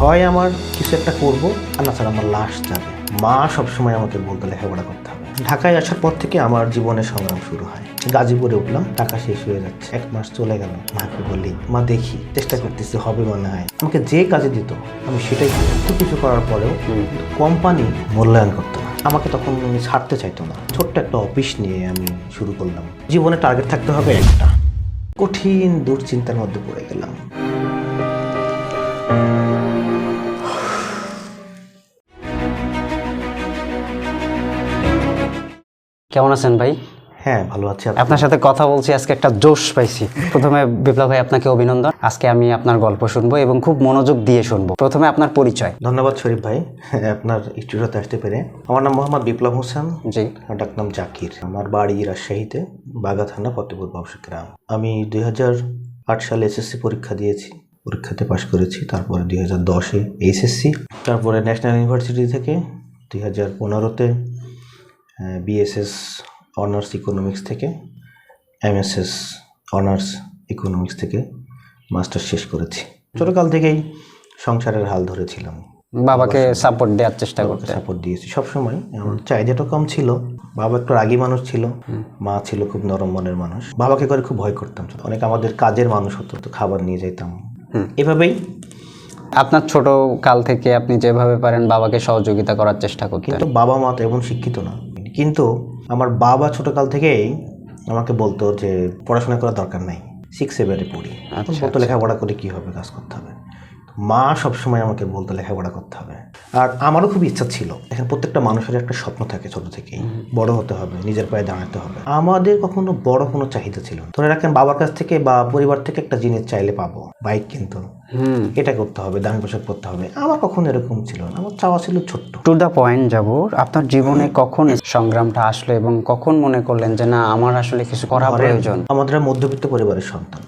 হয় আমার কিছু একটা করব, আর না ছাড়া আমার লাশ যাবে। মা সবসময় আমাকে বলতো লেখাপড়া করতে হবে। ঢাকায় আসার পর থেকে আমার জীবনের সংগ্রাম শুরু হয়। গাজীপুরে উঠলাম, টাকা শেষ হয়ে যাচ্ছে, 1 মাস চলে গেল। মাকে বলি, মা দেখি চেষ্টা করতেছি, হবে মনে হয়। আমাকে যে কাজে দিত আমি সেটাই এত কিছু করার পরেও কোম্পানি মূল্যায়ন করতো না। আমাকে তখন উনি ছাড়তে চাইতো না। ছোট্ট একটা অফিস নিয়ে আমি শুরু করলাম। জীবনে টার্গেট থাকতে হবে একটা। কঠিন দুশ্চিন্তার মধ্যে পড়ে গেলাম। কেমন আছেন ভাই? হ্যাঁ, ভালো আছি। আপনার সাথে কথা বলছি, আজকে একটা জোশ পাইছি। প্রথমে বিপ্লব ভাই, আপনাকে অভিনন্দন। আজকে আমি আপনার গল্প শুনবো এবং খুব মনোযোগ দিয়ে শুনবো। প্রথমে আপনার পরিচয়। ধন্যবাদ শরীফ ভাই, আপনার স্টুডিওতে আসতে পেরে। আমার নাম মোহাম্মদ বিপ্লব হোসেন, জি। ডাকনাম জাকির। আমার বাড়ি রাজশাহীতে, বাগা থানা, ফতেপুর বাবসা গ্রাম। আমি 2008 সালে এসএসসি পরীক্ষা দিয়েছি, পরীক্ষাতে পাশ করেছি। তারপরে 2010-এ এইচএসসি, তারপরে ন্যাশনাল ইউনিভার্সিটি থেকে 2015-তে বিএসএস অনার্স ইকোনমিক্স থেকে, এমএসএস অনার্স ইকোনমিক্স থেকে মাস্টার্স শেষ করেছি। ছোটকাল থেকেই সংসারের হাল ধরেছিলাম, বাবাকে সাপোর্ট দেওয়ার চেষ্টা করতে। সাপোর্ট দিয়েছি সবসময়। আমার চাহিদাটা কম ছিল। বাবা একটু রাগী মানুষ ছিল, মা ছিল খুব নরম মনের মানুষ। বাবাকে করে খুব ভয় করতাম। অনেক আমাদের কাজের মানুষ হতো, তো খাবার নিয়ে যেতাম। এভাবেই আপনার ছোট কাল থেকে আপনি যেভাবে পারেন বাবাকে সহযোগিতা করার চেষ্টা করতেন। কিন্তু বাবা মা তো এমন শিক্ষিত না। কিন্তু আমার বাবা ছোটকাল থেকেই আমাকে বলতো যে পড়াশোনা করার দরকার নাই, 6-7-এ পড়ি। বলতো লেখাপড়া করে কি হবে, কাজ করতে হবে। মা সবসময় আমাকে বলতো লেখাপড়া করতে হবে। আর আমারও খুব ইচ্ছা ছিল। এখন প্রত্যেকটা মানুষের একটা স্বপ্ন থাকে ছোট থেকেই, বড় হতে হবে, নিজের পায়ে দাঁড়াতে হবে। আমাদের কখনো বড় কোনো চাহিদা ছিল না। ধরে রাখেন, বাবার কাছ থেকে বা পরিবার থেকে একটা জিনিস চাইলে পাবো, বাইক কিনতো, এটা করতে হবে, দামি পোশাক পরতে হবে। আমার কখনো এরকম ছিল না। আমার চাওয়া ছিল ছোট্ট। টু দ্য পয়েন্ট যাব, আপনার জীবনে কখন সংগ্রামটা আসলো এবং কখন মনে করলেন যে না, আমার আসলে কিছু করা প্রয়োজন? আমাদের মধ্যবিত্ত পরিবারের সন্তান,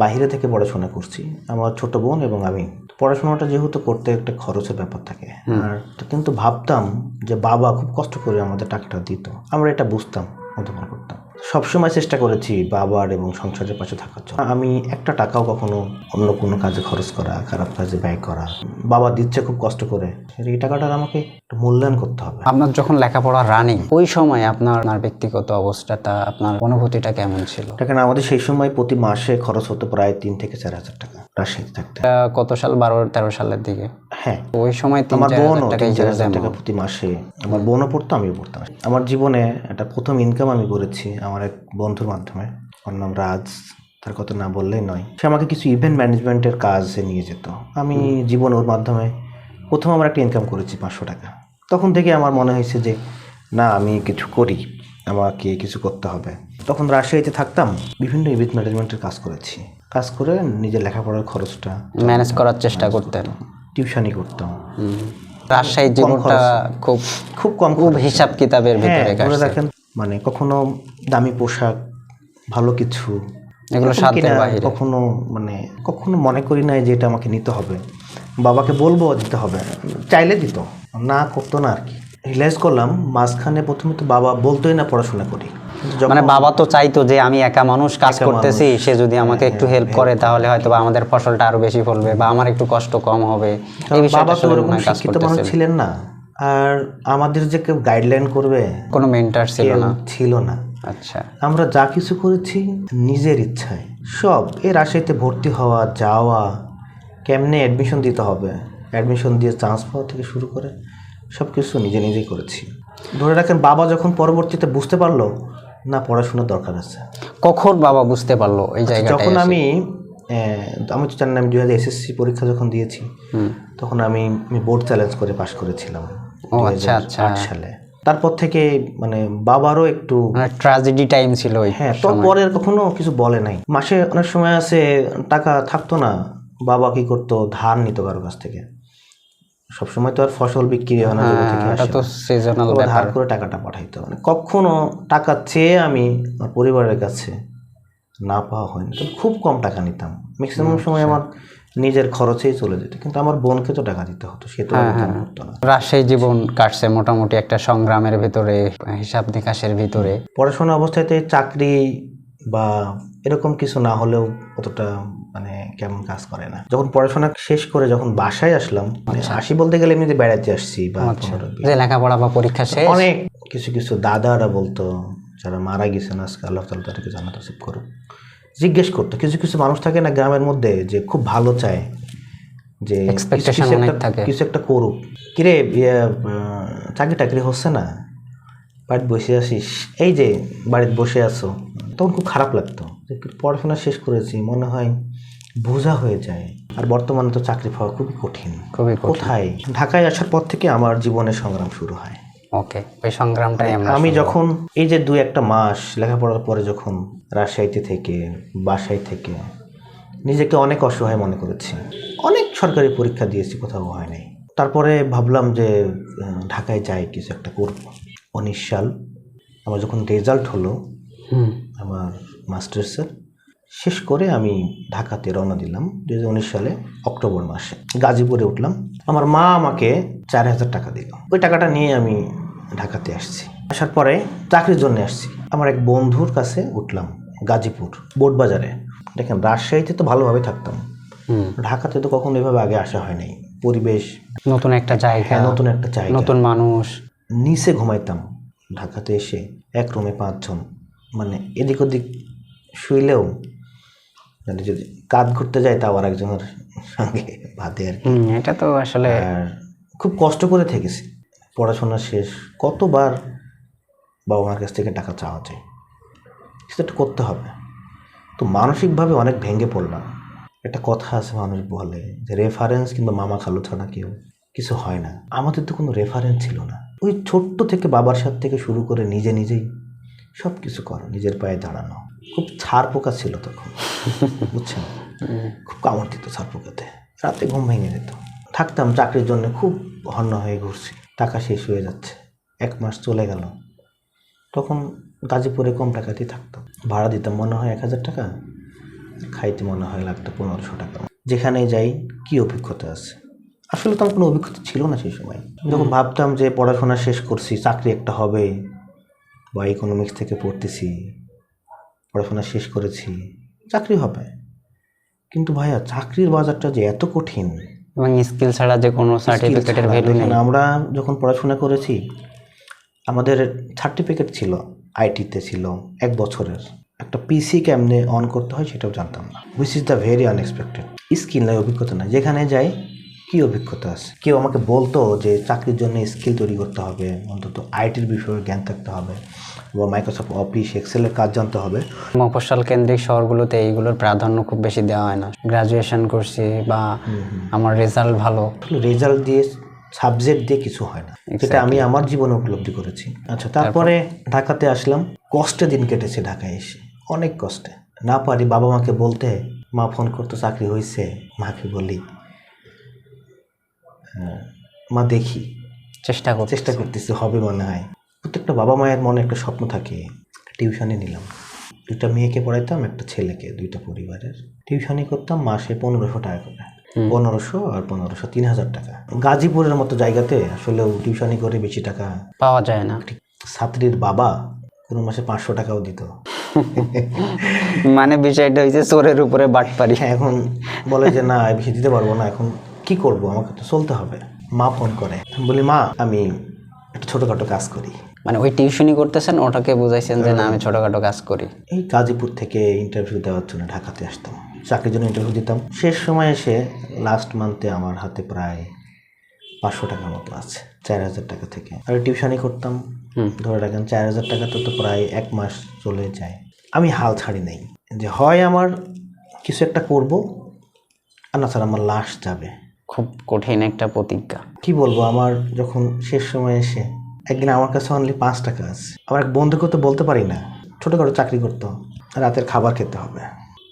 বাইরে থেকে পড়াশোনা করছি। আমার ছোট বোন এবং আমি। পড়াশোনাটা যেহেতু করতে একটা খরচের ব্যাপার থাকে, আর কিন্তু ভাবতাম যে বাবা খুব কষ্ট করে আমাদের টাকাটা দিত, আমরা এটা বুঝতাম, মধ্যমা করতাম। সবসময় চেষ্টা করেছি বাবার এবং সংসারের পাশে থাকার জন্য। আমি একটা টাকাও কখনো অন্য কোনো কাজে খরচ করা, খারাপ কাজে ব্যয় করা। বাবা দিচ্ছে খুব কষ্ট করে, এই টাকাটার আমাকে একটু মূল্যায়ন করতে হবে। আপনার যখন লেখাপড়া রানিং, ওই সময় আপনার ব্যক্তিগত অবস্থাটা, আপনার অনুভূতিটা কেমন ছিল? দেখেন, আমাদের সেই সময় প্রতি মাসে খরচ হতো প্রায় 3 থেকে 4 হাজার টাকা রাজশাহীতে থাকতে। কত সাল? 12-13 সালের দিকে। হ্যাঁ, ওই সময় আমার বোনও 3-4 হাজার টাকা প্রতি মাসে। আমার বোনও পড়তো, আমিও পড়তাম। আমার জীবনে একটা প্রথম ইনকাম আমি করেছি আমার এক বন্ধুর মাধ্যমে। ওর নাম রাজ, তার কথা না বললেই নয়। সে আমাকে কিছু ইভেন্ট ম্যানেজমেন্টের কাজে নিয়ে যেত। আমি জীবনে ওর মাধ্যমে প্রথম আমার একটা ইনকাম করেছি 500 টাকা। তখন থেকে আমার মনে হয়েছে যে না, আমি কিছু করি, আমাকে কিছু করতে হবে। তখন রাজশাহীতে থাকতাম, বিভিন্ন ইভেন্ট ম্যানেজমেন্টের কাজ করেছি। কাজ করে নিজের লেখাপড়ার খরচটা ম্যানেজ করার চেষ্টা করতেন। টিউশনই করতাম। রাজশাহীর জীবনটা খুব খুব কম, খুব হিসাব কিতাবের ভিতরে ধরে রাখেন। মানে কখনো দামি পোশাক, ভালো কিছু, এগুলো সাধ্যের বাইরে। কখনো মনে করি নাই যে এটা আমাকে নিতে হবে, বাবাকে বলবো দিতে হবে। চাইলে দিত, না করতো না আর কি। রিয়েলাইজ করলাম মাঝখানে, প্রথমে তো বাবা বলতোই না পড়াশোনা করি। মানে বাবা তো চাইতো যে আমি একা মানুষ কাজ করতেছি, সে যদি আমাকে একটু হেল্প করে তাহলে হয়তো বা আমাদের ফসলটা আরো বেশি ফলবে বা আমার একটু কষ্ট কম হবে। এই বিষয়টা বাবা তো ওরকম শিক্ষিত মানুষ ছিলেন না, আর আমাদের যে কেউ গাইডলাইন করবে কোনো মেন্টর ছিল না। আচ্ছা, আমরা যা কিছু করেছি নিজের ইচ্ছায় সব। এই রাজশাহীতে ভর্তি হওয়া, যাওয়া, কেমনে অ্যাডমিশন দিতে হবে, অ্যাডমিশন দিয়ে চান্স পাওয়া থেকে শুরু করে সব কিছু নিজেই করেছি। ধরে রাখেন, বাবা যখন পরবর্তীতে বুঝতে পারলো না পড়াশোনার দরকার আছে। কখন বাবা বুঝতে পারলো এই জায়গাটা? যখন আমি তো জানি, আমি 2000 এসএসসি পরীক্ষা যখন দিয়েছি, তখন আমি বোর্ড চ্যালেঞ্জ করে পাশ করেছিলাম 2008 সালে। তারপর থেকে মানে বাবারও একটু ট্র্যাজেডি টাইম ছিল। হ্যাঁ, তো পরে কখনো কিছু বলে নাই। মাসে অনেক সময় আছে টাকা থাকতো না, বাবা কি করতো, ধার নিত কারো কাছ থেকে। সবসময় তো আর ফসল বিক্রি হয় না, ধার করে টাকাটা পাঠাইতো। মানে কখনো টাকা চেয়ে আমি আমার পরিবারের কাছে না পাওয়া হয়নি। তো খুব কম টাকা নিতাম, ম্যাক্সিমাম সময় আমার নিজের খরচেই চলে যেত। কিন্তু আমার বোনকে তো টাকা দিতে হতো, সে তো করতো না। রাজশাহী জীবন কাটছে মোটামুটি একটা সংগ্রামের ভিতরে, হিসাব নিকাশের ভিতরে। পড়াশোনা অবস্থাতে চাকরি বা এরকম কিছু না হলেও অতটা মানে কেমন কাজ করে না। যখন পড়াশোনা শেষ করে যখন বাসায় আসলাম, মানে আসি বলতে গেলে এমনিতে বেড়াতে আসছি বা যে লেখাপড়া বা পরীক্ষা শেষ, অনেক কিছু কিছু দাদারা বলতো যারা মারা গেছেন আজকে, আল্লাহ তাআলা তাদেরকে জান্নাত নসিব করুক, জিজ্ঞেস করতো। কিছু কিছু মানুষ থাকে না গ্রামের মধ্যে যে খুব ভালো চায়, যে এক্সপেকটেশন অনেক থাকে, কিছু একটা করুক, কিরে চাকরি টাকরি হচ্ছে না, বাড়িতে বসে আসিস, এই যে বাড়িতে বসে আছো। তখন খুব খারাপ লাগতো যে পড়াশোনা শেষ করেছি, মনে হয় বোঝা হয়ে যায়। আর বর্তমানে তো চাকরি পাওয়া খুবই কঠিন। কোথায়? ঢাকায় আসার পর থেকে আমার জীবনের সংগ্রাম শুরু হয়। ওকে, ওই সংগ্রামটাই আমি যখন এই যে 2-1 মাস লেখাপড়ার পরে যখন রাজশাহীতে থেকে বাসায় থেকে নিজেকে অনেক অসহায় মনে করেছি, অনেক সরকারি পরীক্ষা দিয়েছি, কোথাও হয় নাই। তারপরে ভাবলাম যে ঢাকায় যাই, কিছু একটা করব। 19 সাল আমার যখন রেজাল্ট হলো আমার মাস্টার্সের, শেষ করে আমি ঢাকাতে রওনা দিলাম 2019 সালে অক্টোবর মাসে। গাজীপুরে উঠলাম, আমার মা আমাকে 4000 টাকা দিল। ওই টাকাটা নিয়ে আমি ঢাকাতে আসছি। আসার পরে চাকরির জন্য আসছি। আমার এক বন্ধুর কাছে উঠলাম গাজীপুর বোটবাজারে। দেখেন, রাজশাহীতে তো ভালোভাবে থাকতাম, ঢাকাতে তো কখনো এভাবে আগে আসা হয় নাই। পরিবেশ নতুন একটা জায়গা, নতুন একটা জায়গা, নতুন মানুষ। নিচে ঘুমাইতাম ঢাকাতে এসে, এক রুমে 5 জন, মানে এদিক ওদিক শুইলেও মানে যদি কাঁধ ঘুরতে যায় তাও আর একজনের সঙ্গে বাদে আর কি। এটা তো আসলে খুব কষ্ট করে থেকেছি। পড়াশোনা শেষ, কতবার বাবা মার কাছ থেকে টাকা চাওয়া যায়, সেটা করতে হবে। তো মানসিকভাবে অনেক ভেঙে পড়লাম। একটা কথা আছে, মানুষ বলে যে রেফারেন্স কিংবা মামা খালু ছাড়া কেউ কিছু হয় না। আমাদের তো কোনো রেফারেন্স ছিল না। ওই ছোট্ট থেকে বাবার সাথে থেকে শুরু করে নিজে নিজেই সব কিছু করো, নিজের পায়ে দাঁড়ানো। খুব ছাড় পোকা ছিল তখন, বুঝছেন, খুব কামড় দিত ছাড় পোকাতে, রাতে ঘুম ভেঙে যেত। থাকতাম চাকরির জন্য খুব হন্য হয়ে ঘুরছি, টাকা শেষ হয়ে যাচ্ছে। 1 মাস চলে গেল, তখন গাজীপুরে কম টাকাতেই থাকতাম। ভাড়া দিতাম মনে হয় 1000 টাকা, খাইতে মনে হয় লাগতো 1500 টাকা। যেখানে যাই কি অভিজ্ঞতা আছে, আসলে তো আমার কোনো অভিজ্ঞতা ছিল না সেই সময়। যখন ভাবতাম যে পড়াশোনা শেষ করছি, চাকরি একটা হবে, বা ইকোনমিক্স থেকে পড়তেছি, পড়াশোনা শেষ করেছি, চাকরি হবে, কিন্তু ভাইয়া চাকরির বাজারটা যে এত কঠিন, এবং স্কিল ছাড়া যে কোনো সার্টিফিকেটের ভ্যালু নেই। আমরা যখন পড়াশোনা করেছি আমাদের সার্টিফিকেট ছিল, আইটিতে ছিল 1 বছরের। একটা পিসি কেমনে অন করতে হয় সেটাও জানতাম না, which is the very unexpected. Skill নাই, অভিজ্ঞতা নাই। যেখানে যাই কি অভিজ্ঞতা আছে? কেউ আমাকে বলতো যে চাকরির জন্য স্কিল তৈরি করতে হবে, অন্তত আইটির বিষয়ে জ্ঞান থাকতে হবে, বা মাইক্রোসফট অফিস এক্সেলের কাজ জানতে হবে। মফস্বল কেন্দ্রিক শহরগুলোতে এইগুলোর প্রাধান্য খুব বেশি দেওয়া হয় না। গ্রাজুয়েশন করছি বা আমার রেজাল্ট ভালো, রেজাল্ট দিয়ে সাবজেক্ট দিয়ে কিছু হয় না, যেটা আমি আমার জীবনে উপলব্ধি করেছি। আচ্ছা, তারপরে ঢাকাতে আসলাম। কষ্টে দিন কেটেছে ঢাকায় এসে, অনেক কষ্টে। না পারি বাবা মাকে বলতে, মা ফোন করতো চাকরি হয়েছে, মাকে বলি মা দেখি, চেষ্টা করতেছি, হবে মনে হয়। প্রত্যেকটা বাবা মায়ের মনে একটা স্বপ্ন থাকে। টিউশনে নিলাম, 2টা মেয়েকে পড়াইতাম, একটা ছেলেকে, 2টা পরিবারের। টিউশনি করতাম মাসে 1500 টাকা করে, 1500 আর 1500, 3000 টাকা। গাজীপুরের মতো জায়গাতে আসলেও টিউশনি করে বেশি টাকা পাওয়া যায় না। ছাত্রীর বাবা কোনো মাসে 500 টাকাও দিত। মানে বিষয়টা হয়েছে চোরের উপরে বাটপারি। এখন বলে যে না, বেশি দিতে পারবো না, এখন কি করব, আমাকে তো চলতে হবে। মা ফোন করে, বলি মা আমি একটা ছোটোখাটো কাজ করি। মানে ওই টিউশনি করতেছেন, ওটাকে বুঝাইছেন যে না আমি ছোটোখাটো কাজ করি। এই গাজীপুর থেকে ইন্টারভিউ দেওয়ার জন্য ঢাকাতে আসতাম, চাকরির জন্য ইন্টারভিউ দিতাম। শেষ সময় এসে লাস্ট মান্থে আমার হাতে প্রায় 500 টাকার মতো আছে 4000 টাকা থেকে। আর টিউশনি করতাম, ধরে রাখেন 4000 টাকা তো প্রায় 1 মাস চলে যায়। আমি হাল ছাড়ি নাই যে হয় আমার কিছু একটা করব, আর না স্যার আমার লাশ যাবে। খুব কঠিন একটা প্রতিজ্ঞা। কি বলবো, আমার যখন শেষ সময় এসে একদিন আমার কাছে অনলি 5 টাকা আছে। আমার এক বন্ধুকে তো বলতে পারি না, ছোটোখাটো চাকরি করতো, রাতের খাবার খেতে হবে,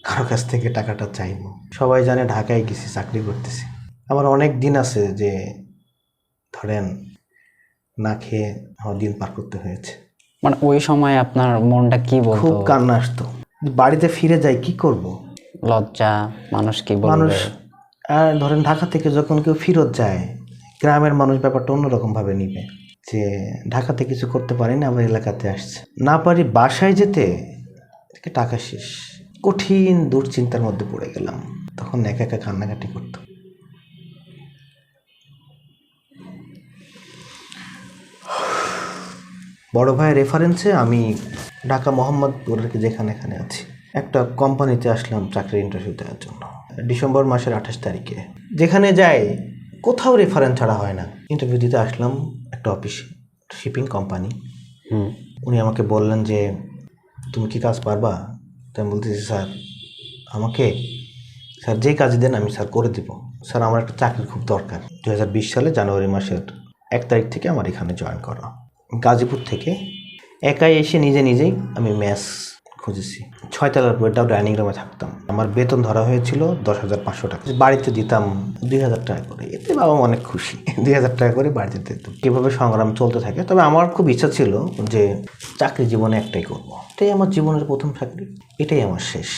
কারো কাছ থেকে টাকাটা চাইবো। সবাই জানে ঢাকায় গেছি, চাকরি করতেছি। আমার অনেক দিন আছে যে ধরেন না খেয়ে আমার দিন পার করতে হয়েছে। মানে ওই সময় আপনার মনটা কি বলতো? খুব কান্না আসতো, বাড়িতে ফিরে যাই কি করব, লজ্জা, মানুষ কি বলবে। মানুষ আর ধরেন ঢাকা থেকে যখন কেউ ফেরত যায়, গ্রামের মানুষ ব্যাপারটা অন্যরকম ভাবে নিবে, যে ঢাকাতে কিছু করতে পারি না, আমার এলাকাতে আসছে। না পারি বাসায় যেতে, টাকা শেষ, কঠিন দুশ্চিন্তার মধ্যে পড়ে গেলাম। তখন একা একা কান্নাকাটি করতাম। বড় ভাইয়ের রেফারেন্সে আমি ঢাকা মোহাম্মদপুরের যেখানে এখানে আছি একটা কোম্পানিতে আসলাম চাকরির ইন্টারভিউ দেওয়ার জন্য ডিসেম্বর মাসের 28 তারিখে। যেখানে যাই কোথাও রেফারেন্স ছাড়া হয় না। ইন্টারভিউ দিতে আসলাম একটা অফিসে, শিপিং কোম্পানি। উনি আমাকে বললেন যে তুমি কি কাজ পারবা? তাই আমি বলতেছি স্যার স্যার যে কাজ দেন আমি স্যার করে দিব স্যার, আমার একটা চাকরি খুব দরকার। 2020 সালে জানুয়ারি মাসের 1 তারিখ থেকে আমার এখানে জয়েন করা। গাজীপুর থেকে একাই এসে নিজেই আমি মেস খুঁজেছি। 6 তলার উপরে ডাইনিং রুমে থাকতাম। আমার বেতন ধরা হয়েছিল 10,500 টাকা। বাড়িতে দিতাম 2,000 টাকা করে। এতে বাবা অনেক খুশি। 2,000 টাকা করে বাড়িতে দিতাম। কীভাবে সংগ্রাম চলতে থাকে। তবে আমার খুব ইচ্ছা ছিল যে চাকরি জীবনে একটাই করব। এটাই আমার জীবনের প্রথম চাকরি, এটাই আমার শেষ।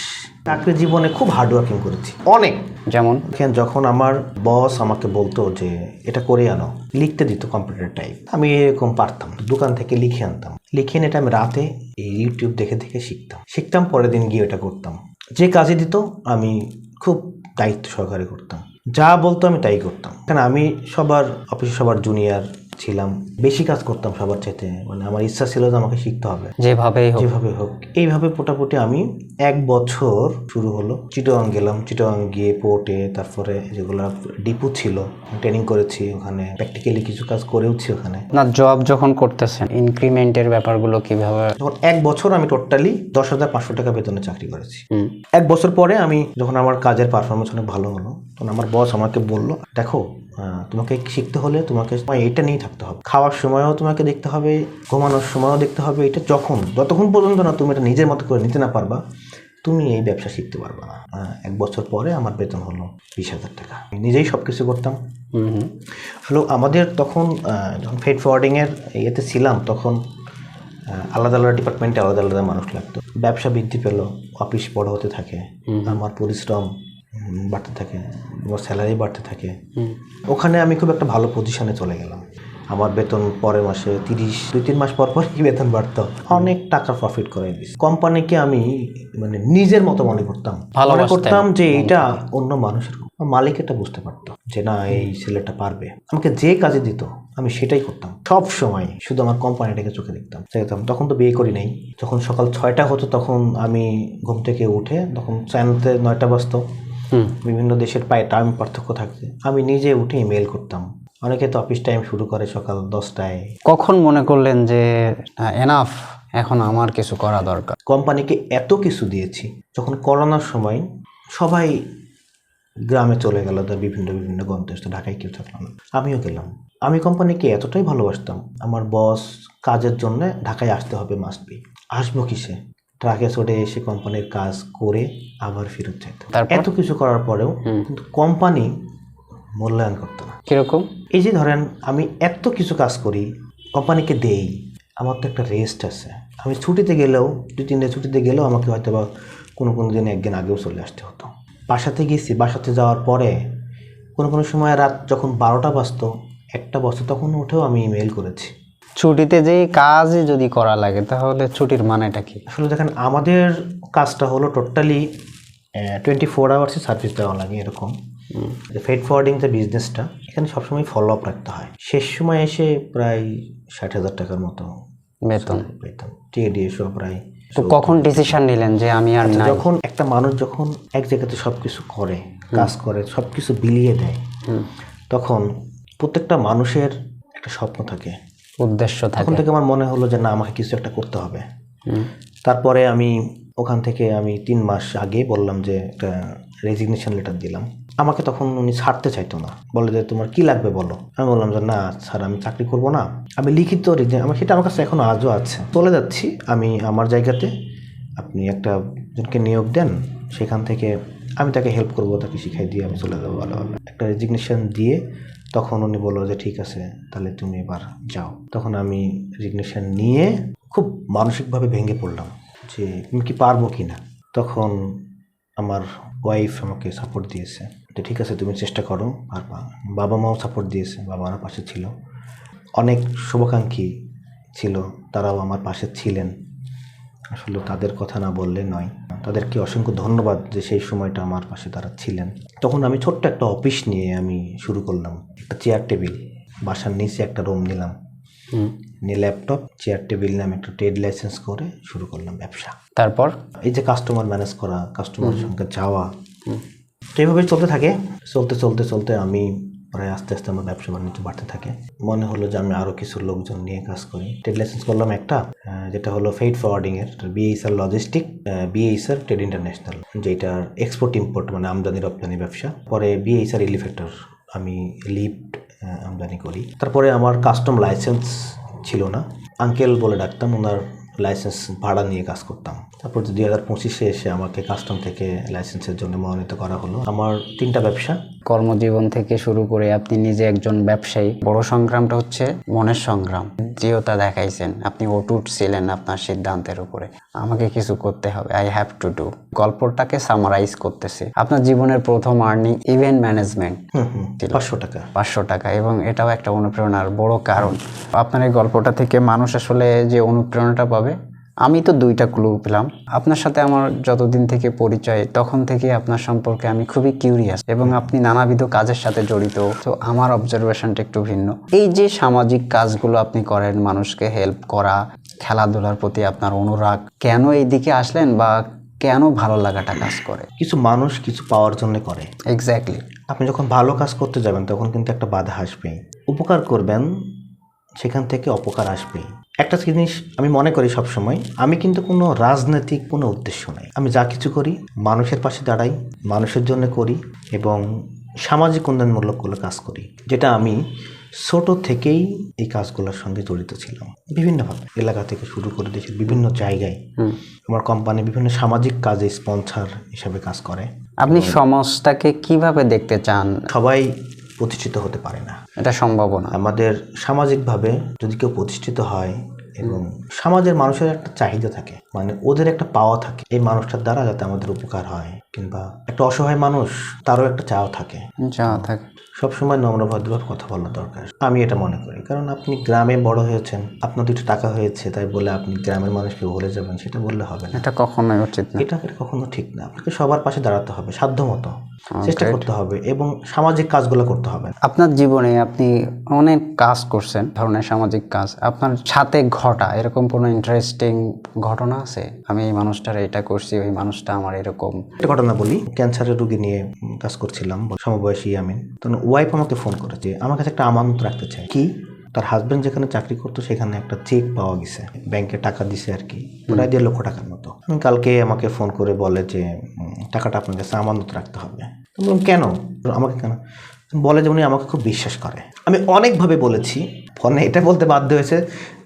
চাকরি জীবনে খুব হার্ড ওয়ার্কিং করেছি অনেক। যেমন যখন আমার বস আমাকে বলতো যে এটা করে আনো, লিখতে দিত কম্পিউটার টাইপ, আমি এরকম পারতাম। দোকান থেকে লিখে আনতাম, লিখে এটা আমি রাতে ইউটিউব দেখে শিখতাম। পরের দিন গিয়ে এটা করতাম। যে কাজে দিত আমি খুব দায়িত্ব সহকারে করতাম, যা বলতো আমি তাই করতাম। কারণ আমি অফিসে সবার জুনিয়র ছিলাম, বেশি কাজ করতাম সবার চাইতে। মানে আমার ইচ্ছা ছিল যে আমাকে শিখতে হবে যেভাবে হোক। এইভাবে মোটামুটি আমি 1 বছর শুরু হলো। চিটাগাং গেলাম, চিটাগাং গিয়ে পোর্টে, তারপরে যেগুলো ডিপো ছিল ট্রেনিং করেছি, ওখানে প্র্যাকটিক্যালি কিছু কাজ করেওছি ওখানে। না, জব যখন করতেছেন ইনক্রিমেন্টের ব্যাপারগুলো কিভাবে? যখন 1 বছর আমি টোটালি 10,500 টাকা বেতনে চাকরি করেছি। 1 বছর পরে আমি যখন আমার কাজের পারফরমেন্স অনেক ভালো হলো, তখন আমার বস আমাকে বলল, দেখো তোমাকে শিখতে হলে তোমাকে এটা নিয়ে থাকতে হবে। খাওয়ার সময়ও তোমাকে দেখতে হবে, ঘুমানোর সময়ও দেখতে হবে। এটা যতক্ষণ পর্যন্ত না তুমি এটা নিজের মতো করে নিতে না পারবা, তুমি এই ব্যবসা শিখতে পারবা না। 1 বছর পরে আমার বেতন হলো 20,000 টাকা। আমি নিজেই সব কিছু করতাম। হলো আমাদের তখন যখন ফ্রেট ফরওয়ার্ডিংয়ের ইয়েতে ছিলাম, তখন আলাদা আলাদা ডিপার্টমেন্টে আলাদা আলাদা মানুষ লাগতো। ব্যবসা বৃদ্ধি পেল, অফিস বড় হতে থাকে, আমার পরিশ্রম বাড়তে থাকে, আমার স্যালারি বাড়তে থাকে। ওখানে আমি খুব একটা ভালো পজিশনে চলে গেলাম। আমার বেতন পরের মাসে 2-3 মাস পর পরই বেতন বাড়তো। অনেক টাকা প্রফিট করে দিয়েছি। কোম্পানিকে আমি মানে নিজের মতো মনে করতাম যে এটা অন্য মানুষের। মালিক এটা বুঝতে পারতো যে না, এই ছেলেটা পারবে। আমাকে যে কাজে দিত আমি সেটাই করতাম সব সময়। শুধু আমার কোম্পানিটাকে চোখে দেখতাম। তখন তো বিয়ে করি নাই। যখন সকাল 6টা হতো, তখন আমি ঘুম থেকে উঠে, তখন চায়নাতে 9টা বাজতো। বিভিন্ন দেশের টাইম পার্থক্য থাকছে। আমি নিজে উঠে ইমেল করতাম। অনেকে তো অফিস টাইম শুরু করে সকাল 10টায়। কখন মনে করলেন যে এনাফ, এখন আমার কিছু করা দরকার? কোম্পানিকে এত কিছু দিয়েছি। যখন করোনার সময় সবাই গ্রামে চলে গেল, বিভিন্ন বিভিন্ন গন্তব্যে, ঢাকায় কেউ থাকলো না, আমিও গেলাম। আমি কোম্পানিকে এতটাই ভালোবাসতাম, আমার বস কাজের জন্য ঢাকায় আসতে হবে, মাস্ট বি। আসবো কিসে? ট্রাকে চড়ে এসে কোম্পানির কাজ করে আবার ফেরত যেত। এত কিছু করার পরেও কিন্তু কোম্পানি মূল্যায়ন করতো না। কিরকম? এই যে ধরেন আমি এত কিছু কাজ করি, কোম্পানিকে দেই, আমার তো একটা রেস্ট আছে। আমি ছুটিতে গেলেও 2-3 দিন ছুটিতে গেলেও আমাকে হয়তো বা কোনো দিন একদিন আগেও চলে আসতে হতো। বাসাতে গেছি, বাসাতে যাওয়ার পরে কোনো সময় রাত যখন 12টা বাজতো, 1টা বাজতো, তখন উঠেও আমি ইমেল করেছি। ছুটিতে যে কাজই যদি করা লাগে তাহলে ছুটির মানেটা কি? আসলে দেখেন, আমাদের কাজটা হলো টোটালি 24 আওয়ার্সে সার্ভিস দেওয়া লাগে এরকম। ফ্রেট ফরওয়ার্ডিং যে বিজনেসটা, এখানে সবসময় ফলো আপ রাখতে হয়। শেষ সময় এসে প্রায় 60,000 টাকার মতো বেতন পেতাম, টিএডিএ সহ প্রায়। তো কখন ডিসিশন নিলেন যে আমি আর না? যখন একটা মানুষ যখন এক জায়গাতে সবকিছু করে, কাজ করে, সবকিছু বিলিয়ে দেয়, তখন প্রত্যেকটা মানুষের একটা স্বপ্ন থাকে, উদ্দেশ্য থাকে। তখন থেকে আমার মনে হলো যে না, আমাকে কিছু একটা করতে হবে। তারপরে আমি ওখান থেকে 3 মাস আগে বললাম যে একটা রেজিগনেশন লেটার দিলাম। আমাকে তখন উনি ছাড়তে চাইতো না, বলে যে তোমার কি লাগবে বলো। আমি বললাম যে না স্যার, আমি চাকরি করব না। আমি লিখিত আমার সেটা আমার কাছে এখনো আজও আছে। চলে যাচ্ছি আমি আমার জায়গাতে, আপনি একটা জনকে নিয়োগ দেন, সেখান থেকে আমি তাকে হেল্প করবো, তাকে শিখাই দিয়ে আমি চলে যাবো ভালোভাবে। একটা রেজিগনেশন দিয়ে তখন উনি বললো যে ঠিক আছে, তাহলে তুমি এবার যাও। তখন আমি রেজিগনেশন নিয়ে খুব মানসিকভাবে ভেঙে পড়লাম যে আমি কি পারবো কি না। তখন আমার ওয়াইফ আমাকে সাপোর্ট দিয়েছে যে ঠিক আছে, তুমি চেষ্টা করো, পারবা। বাবা মাও সাপোর্ট দিয়েছে, বাবা আমার পাশে ছিল। অনেক শুভাকাঙ্ক্ষী ছিল, তারাও আমার পাশে ছিলেন। আসলে তাদের কথা না বললে নয়, তাদেরকে অসংখ্য ধন্যবাদ যে সেই সময়টা আমার পাশে তারা ছিলেন। তখন আমি ছোট্ট একটা অফিস নিয়ে আমি শুরু করলাম, একটা চেয়ার টেবিল, বাসার নিচে একটা রুম নিলাম, নিয়ে ল্যাপটপ, চেয়ার টেবিল নামে একটা ট্রেড লাইসেন্স করে শুরু করলাম ব্যবসা। তারপর এই যে কাস্টমার ম্যানেজ করা, কাস্টমারের সঙ্গে যাওয়া, তো এইভাবেই চলতে থাকে। চলতে চলতে চলতে আমি প্রায় আস্তে আস্তে আমার ব্যবসা বাণিজ্য বাড়তে থাকে। মনে হলো যে আমি আরও কিছু লোকজন নিয়ে কাজ করি। ট্রেড লাইসেন্স করলাম একটা, যেটা হলো ফ্রেইট ফরওয়ার্ডিংয়ের, BHR logistic, BHR trade international, যেটার এক্সপোর্ট ইম্পোর্ট মানে আমদানি রপ্তানি ব্যবসা। পরে বিএইচআর এলিভেটর, আমি লিফট আমদানি করি। তারপরে আমার কাস্টম লাইসেন্স ছিল না, আঙ্কেল বলে ডাকতাম, ওনার লাইসেন্স ভাড়া নিয়ে কাজ করতাম। তারপর 2025-এ এসে আমাকে কাস্টম থেকে লাইসেন্সের জন্য মনোনীত করা হলো। আমার 3টা ব্যবসা। কর্মজীবন থেকে শুরু করে আপনি নিজে একজন ব্যবসায়ী। বড় সংগ্রামটা হচ্ছে মনের সংগ্রাম, দৃঢ়তা দেখাইছেন, আপনি অটুট ছিলেন আপনার সিদ্ধান্তের উপরে, আমাকে কিছু করতে হবে, আই হ্যাভ টু ডু। গল্পটাকে সামারাইজ করতেছে, আপনার জীবনের প্রথম আর্নিং ইভেন্ট ম্যানেজমেন্ট, 500 টাকা। 500 টাকা, এবং এটাও একটা অনুপ্রেরণার বড় কারণ। আপনার এই গল্পটা থেকে মানুষ আসলে যে অনুপ্রেরণাটা পাবে, আমি তো 2টা ক্লু পেলাম। আপনার সাথে আমার যতদিন থেকে পরিচয়, তখন থেকে আপনার সম্পর্কে আমি খুবই কিউরিয়াস, এবং আপনি নানাবিধ কাজের সাথে জড়িত। তো আমার অবজারভেশনটা একটু ভিন্ন। এই যে সামাজিক কাজগুলো আপনি করেন, মানুষকে হেল্প করা, খেলাধুলার প্রতি আপনার অনুরাগ, কেন এই দিকে আসলেন বা কেন ভালো লাগাটা কাজ করে? কিছু মানুষ কিছু পাওয়ার জন্য করে। এক্স্যাক্টলি। আপনি যখন ভালো কাজ করতে যাবেন তখন কিন্তু একটা বাধা আসবেই। উপকার করবেন, সেখান থেকে অপকার আসবেই। একটা জিনিস আমি মনে করি সবসময়, আমি কিন্তু কোনো রাজনৈতিক কোনো উদ্দেশ্য নাই। আমি যা কিছু করি মানুষের পাশে দাঁড়াই, মানুষের জন্য করি, এবং সামাজিক উন্নয়নমূলক কাজ করি, যেটা আমি ছোট থেকেই এই কাজগুলোর সঙ্গে জড়িত ছিলাম। বিভিন্নভাবে এলাকা থেকে শুরু করে দেশের বিভিন্ন জায়গায় আমার কোম্পানি বিভিন্ন সামাজিক কাজে স্পন্সর হিসাবে কাজ করে। আপনি সমাজটাকে কিভাবে দেখতে চান? সবাই প্রতিষ্ঠিত হতে পারে না, এটা সম্ভব না। আমাদের সামাজিকভাবে যদি কেউ প্রতিষ্ঠিত হয় এবং সমাজের মানুষের একটা চাহিদা থাকে, মানে ওদের একটা পাওয়া থাকে, এই মানুষটার দ্বারা যাতে আমাদের উপকার হয়, কিংবা একটা অসহায় মানুষ তারও একটা চাওয়া থাকে, সবসময় নম্র ভদ্রভাবে কথা বলা দরকার, আমি এটা মনে করি। কারণ আপনি গ্রামে বড় হয়েছেন, আপনার 2টা টাকা হয়েছে তাই বলে আপনি গ্রামের মানুষকে ভুলে যাবেন, সেটা বললে হবে না। এটা কখনোই উচিত না, এটা কখনো ঠিক না। আপনাকে সবার পাশে দাঁড়াতে হবে, সাধ্যমতো চেষ্টা করতে হবে, এবং সামাজিক কাজগুলো করতে হবে। আপনার জীবনে আপনি অনেক কাজ করছেন, ধরনের সামাজিক কাজ, আপনার সাথে ঘটা এরকম কোনো ইন্টারেস্টিং ঘটনা আছে? আমি এই মানুষটার এটা করছি, ওই মানুষটা আমার এরকম। একটা ঘটনা বলি, ক্যান্সারের রোগী নিয়ে কাজ করছিলাম, সমবয়সী আমি। তখন ওয়াইফ আমাকে ফোন করেছে, আমার কাছে একটা আমানত রাখতে চাই। কি? তার হাজবেন্ড যেখানে চাকরি করতো সেখানে একটা চেক পাওয়া গেছে, ব্যাংকে টাকা দিছে আর কি, প্রায় 1.5 লক্ষ টাকার মতো। আমি কালকে আমাকে ফোন করে বলে যে টাকাটা আপনার কাছে আমানত রাখতে হবে। আমি বললাম কেন? আমাকে কেন? বলে যে উনি আমাকে খুব বিশ্বাস করে। আমি অনেকভাবে বলেছি, ফোনে এটা বলতে বাধ্য হয়েছে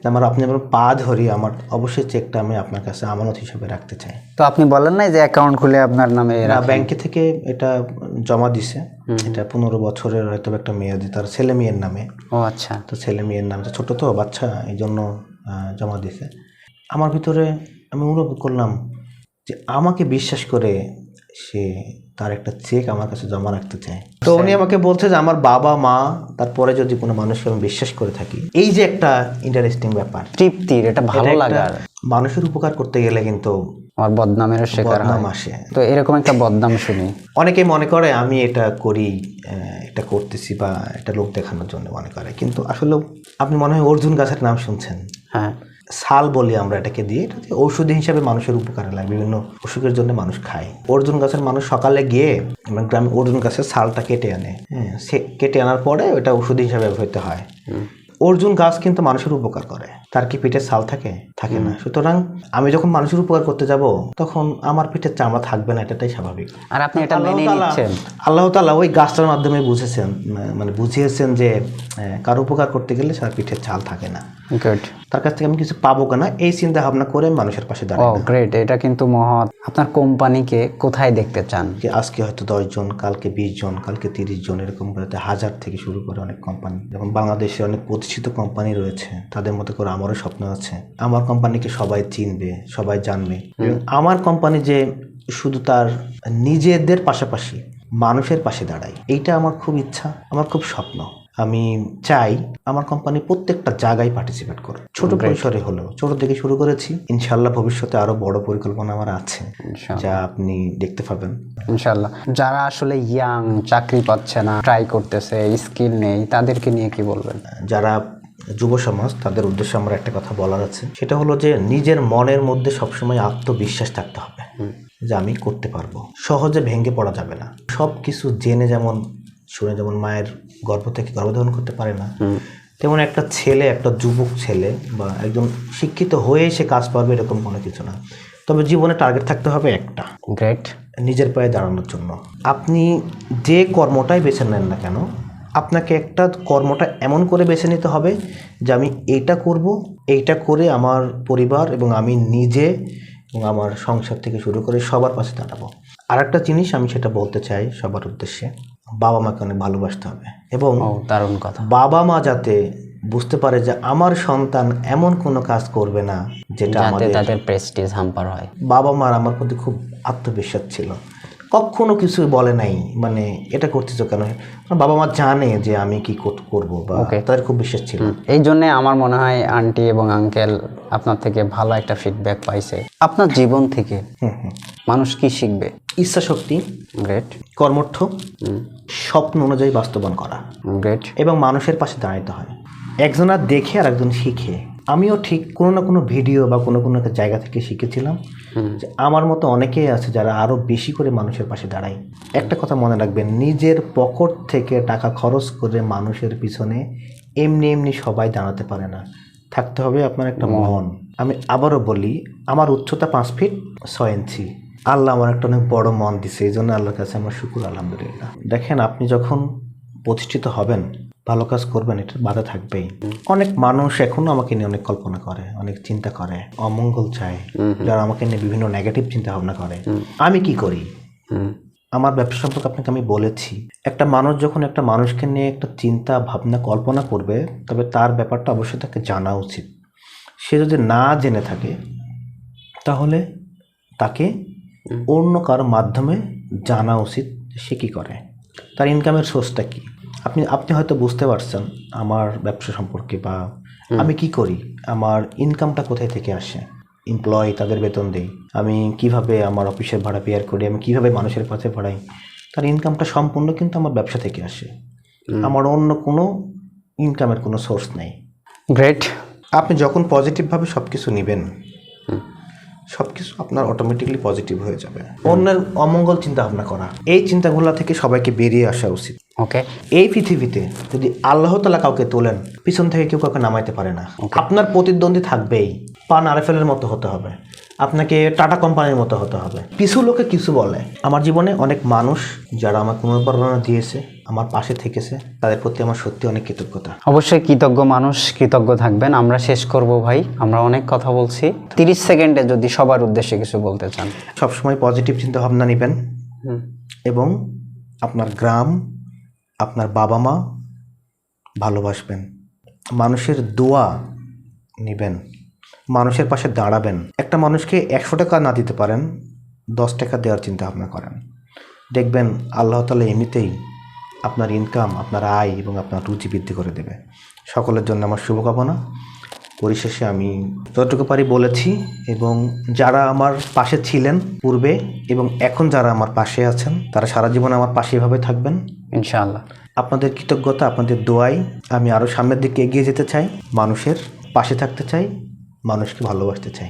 যে আপনি আমার পা ধরি, আমার অবশ্যই চেকটা আমি আপনার কাছে আমানত হিসেবে রাখতে চাই। তো আপনি বলেন না যে অ্যাকাউন্ট খুলে আপনার নামে? ব্যাংকে থেকে এটা জমা দিছে, এটা 15 বছরের হয়তো একটা মেয়াদি, তার ছেলে মেয়ের নামে। ও আচ্ছা। তো ছেলে মেয়ের নামে, ছোট তো বাচ্চা, এই জন্য জমা দিছে। আমার ভিতরে আমি অনুভব করলাম যে আমাকে বিশ্বাস করে সে তার একটা চেক আমার কাছে জমা রাখতে চায়। তো উনি আমাকে বলছে যে আমার বাবা মা, তারপরে যদি কোনো মানুষকে আমি বিশ্বাস করে থাকি, এই যে একটা ইন্টারেস্টিং ব্যাপার, তৃপ্তির, এটা ভালো লাগার। মানুষের উপকার করতে গেলে কিন্তু আমার বদনামের শিকার হয়। আসে। তো এরকম একটা বদনাম শুনি, অনেকেই মনে করে আমি এটা করি, এটা করতেছি বা এটা লোক দেখানোর জন্য মনে করে, কিন্তু আসলে আপনি মনে হয় অর্জুন গাছের নাম শুনছেন? হ্যাঁ। শাল বলি আমরা এটাকে, দিয়ে এটা ঔষধি হিসাবে মানুষের উপকারে লাগে, বিভিন্ন অসুখের জন্য মানুষ খায়। অর্জুন গাছের মানুষ সকালে গিয়ে গ্রামে অর্জুন গাছের শালটা কেটে আনে, সে কেটে আনার পরে ওটা ঔষধি হিসাবে ব্যবহৃত হয়। অর্জুন গাছ কিন্তু মানুষের উপকার করে, তার কি পিঠে ছাল থাকে? থাকে না। সুতরাং আমি যখন মানুষের উপকার করতে যাব তখন আমার পিঠের চামড়া থাকবে না, এটাই স্বাভাবিক। আর আপনি এটা মেনে নিচ্ছেন। আল্লাহ তাআলা ওই গাছটার মাধ্যমে বুঝেছেন, মানে বুঝিয়েছেন যে কারো উপকার করতে গেলে তার পিঠের ছাল থাকে না, তার কাছ থেকে আমি কিছু পাবো কেনা, এই চিন্তা ভাবনা করে মানুষের পাশে দাঁড়াই। ও গ্রেট, এটা কিন্তু মহৎ। আপনার কোম্পানিকে কোথায় দেখতে চান? যে আজকে হয়তো 10 জন, কালকে 20 জন, কালকে 30 জন, এরকম 1000 থেকে শুরু করে অনেক কোম্পানি। যেমন বাংলাদেশে অনেক প্রতিষ্ঠিত কোম্পানি রয়েছে, তাদের মতো করে আমারও স্বপ্ন আছে আমার কোম্পানিকে সবাই চিনবে, সবাই জানবে। আমার কোম্পানি যে শুধু তার নিজেদের পাশাপাশি মানুষের পাশে দাঁড়ায়, এইটা আমার খুব ইচ্ছা, আমার খুব স্বপ্ন। আমি চাই আমার কোম্পানি প্রত্যেকটা জায়গায় পার্টিসিপেট করে, ছোট পরিসরে হলেও। ছোট থেকে শুরু করেছি, ইনশাল্লাহ ভবিষ্যতে আরো বড় পরিকল্পনা আমার আছে, যা আপনি দেখতে পাবেন ইনশাল্লাহ। যারা আসলে ইয়াং, চাকরি পাচ্ছে না, ট্রাই করতেছে, স্কিল নেই, তাদেরকে নিয়ে কি বলবেন? যারা যুব সমাজ, তাদের উদ্দেশ্যে আমার একটা কথা বলার আছে, সেটা হলো যে নিজের মনের মধ্যে সবসময় আত্মবিশ্বাস থাকতে হবে যে আমি করতে পারবো। সহজে ভেঙে পড়া যাবে না। সব কিছু জেনে যেমন শুনে যেমন মায়ের গর্ভ থেকে গর্ভধারণ করতে পারে না, তেমন একটা ছেলে, একটা যুবক ছেলে বা একজন শিক্ষিত হয়ে সে কাজ পারবে এরকম কোনো কিছু না। তবে জীবনে টার্গেট থাকতে হবে একটা, গ্রেট, নিজের পায়ে দাঁড়ানোর জন্য। আপনি যে কর্মটাই বেছে নেন না কেন, আপনাকে একটা কর্মটা এমন করে বেছে নিতে হবে যে আমি এইটা করব, এইটা করে আমার পরিবার এবং আমি নিজে এবং আমার সংসার থেকে শুরু করে সবার পাশে দাঁড়াবো। আর একটা জিনিস আমি সেটা বলতে চাই সবার উদ্দেশ্যে, বাবা মাকে অনেক ভালোবাসতে হবে এবং দারুণ কথা। বাবা মা যাতে বুঝতে পারে যে আমার সন্তান এমন কোনো কাজ করবে না যেটা আমাদের তাদের প্রেস্টিজ হাম্পার হয়। বাবা মার আমার প্রতি খুব আত্মবিশ্বাস ছিল, কখনো কিছু বলে নাই মানে এটা করতেছো কেন। বাবা মা জানে যে আমি কি করব, বা তাদের খুব বিশ্বাস ছিল। এই জন্য আমার মনে হয় আন্টি এবং আঙ্কেল আপনার থেকে ভালো একটা ফিডব্যাক পাইছে। আপনার জীবন থেকে মানুষ কি শিখবে? ইচ্ছা শক্তি, গ্রেট, কর্মঠ, স্বপ্ন অনুযায়ী বাস্তবায়ন করা, গ্রেট, এবং মানুষের পাশে দাঁড়াতে হয়। একজনা দেখে আর একজন শিখে। আমিও ঠিক কোনো না কোনো ভিডিও বা কোনো কোনো একটা জায়গা থেকে শিখেছিলাম যে আমার মতো অনেকেই আছে যারা আরও বেশি করে মানুষের পাশে দাঁড়ায়। একটা কথা মনে রাখবেন, নিজের পকেট থেকে টাকা খরচ করে মানুষের পিছনে এমনি এমনি সবাই দাঁড়াতে পারে না, থাকতে হবে আপনার একটা মন। আমি আবারও বলি, আমার উচ্চতা 5 ফিট 6 ইঞ্চি। আল্লাহ আমার একটা অনেক বড় মন দিছে, এই জন্য আল্লাহর কাছে আমার শুকর, আলহামদুলিল্লাহ। দেখেন, আপনি যখন প্রতিষ্ঠিত হবেন, ভালো কাজ করবেন, এটা বাধা থাকবেই। অনেক মানুষ এখনো আমাকে নিয়ে অনেক কল্পনা করে, অনেক চিন্তা করে, অমঙ্গল চায়, যারা আমাকে নিয়ে বিভিন্ন নেগেটিভ চিন্তা ভাবনা করে। আমি কি করি? আমার ব্যবসা সম্পর্কে আপনাকে আমি বলেছি, একটা মানুষ যখন একটা মানুষকে নিয়ে একটা চিন্তা ভাবনা কল্পনা করবে, তবে তার ব্যাপারটা অবশ্যই তাকে জানা উচিত। সে যদি না জেনে থাকে তাহলে তাকে অন্য কারো মাধ্যমে জানা উচিত সে কী করে, তার ইনকামের সোর্সটা কী। আপনি হয়তো বুঝতে পারছেন আমার ব্যবসা সম্পর্কে, বা আমি কি করি, আমার ইনকামটা কোথায় থেকে আসে। এমপ্লয়ি, তাদের বেতন দেই, আমি কিভাবে আমার অফিসের ভাড়া পেয়ার করি, আমি কিভাবে মানুষের কাছে পড়াই, তার ইনকামটা সম্পূর্ণ কিন্তু আমার ব্যবসা থেকে আসে। আমার অন্য কোনো ইনকামের কোনো সোর্স নেই। গ্রেট। আপনি যখন পজিটিভভাবে সব কিছু নেবেন, সব কিছু আপনার অটোমেটিকলি পজিটিভ হয়ে যাবে। অন্যের অমঙ্গল চিন্তা ভাবনা করা, এই চিন্তাগুলো থেকে সবাইকে বেরিয়ে আসা উচিত। ওকে, এই পৃথিবীতে যদি আল্লাহ তাআলা কাউকে তোলেন, পিছন থেকে কেউ কাউকে নামাইতে পারে না। আপনার প্রতিদ্বন্দ্বী থাকবেই। পান আরএফএলের মতো হতে হবে, আপনাকে টাটা কোম্পানির মতো হতে হবে। কিছু লোকে কিছু বলে। আমার জীবনে অনেক মানুষ যারা আমাকে অনুপ্রেরণা দিয়েছে, আমার পাশে থেকেছে, তাদের প্রতি আমার সত্যি অনেক কৃতজ্ঞতা। অবশ্যই কৃতজ্ঞ মানুষ কৃতজ্ঞ থাকবেন। আমরা শেষ করব ভাই, আমরা অনেক কথা বলছি। 30 সেকেন্ডে যদি সবার উদ্দেশ্যে কিছু বলতে চান। সবসময় পজিটিভ চিন্তা ভাবনা নেবেন এবং আপনার গ্রাম, আপনার বাবা মা ভালোবাসবেন। মানুষের দোয়া নেবেন, মানুষের পাশে দাঁড়াবেন। একটা মানুষকে 100 টাকা না দিতে পারেন, 10 টাকা দেওয়ার চিন্তা ভাবনা করেন। দেখবেন আল্লাহ তাআলা এমনিতেই আপনার ইনকাম, আপনার আয় এবং আপনার রুচি বৃদ্ধি করে দেবে। সকলের জন্য আমার শুভকামনা। পরিশেষে আমি যতটুকু পারি বলেছি, এবং যারা আমার পাশে ছিলেন পূর্বে এবং এখন যারা আমার পাশে আছেন, তারা সারা জীবন আমার পাশে এভাবে থাকবেন ইনশাআল্লাহ। আপনাদের কৃতজ্ঞতা, আপনাদের দোয়ায় আমি আরও সামনের দিকে এগিয়ে যেতে চাই, মানুষের পাশে থাকতে চাই, মানুষকে ভালোবাসতে চাই।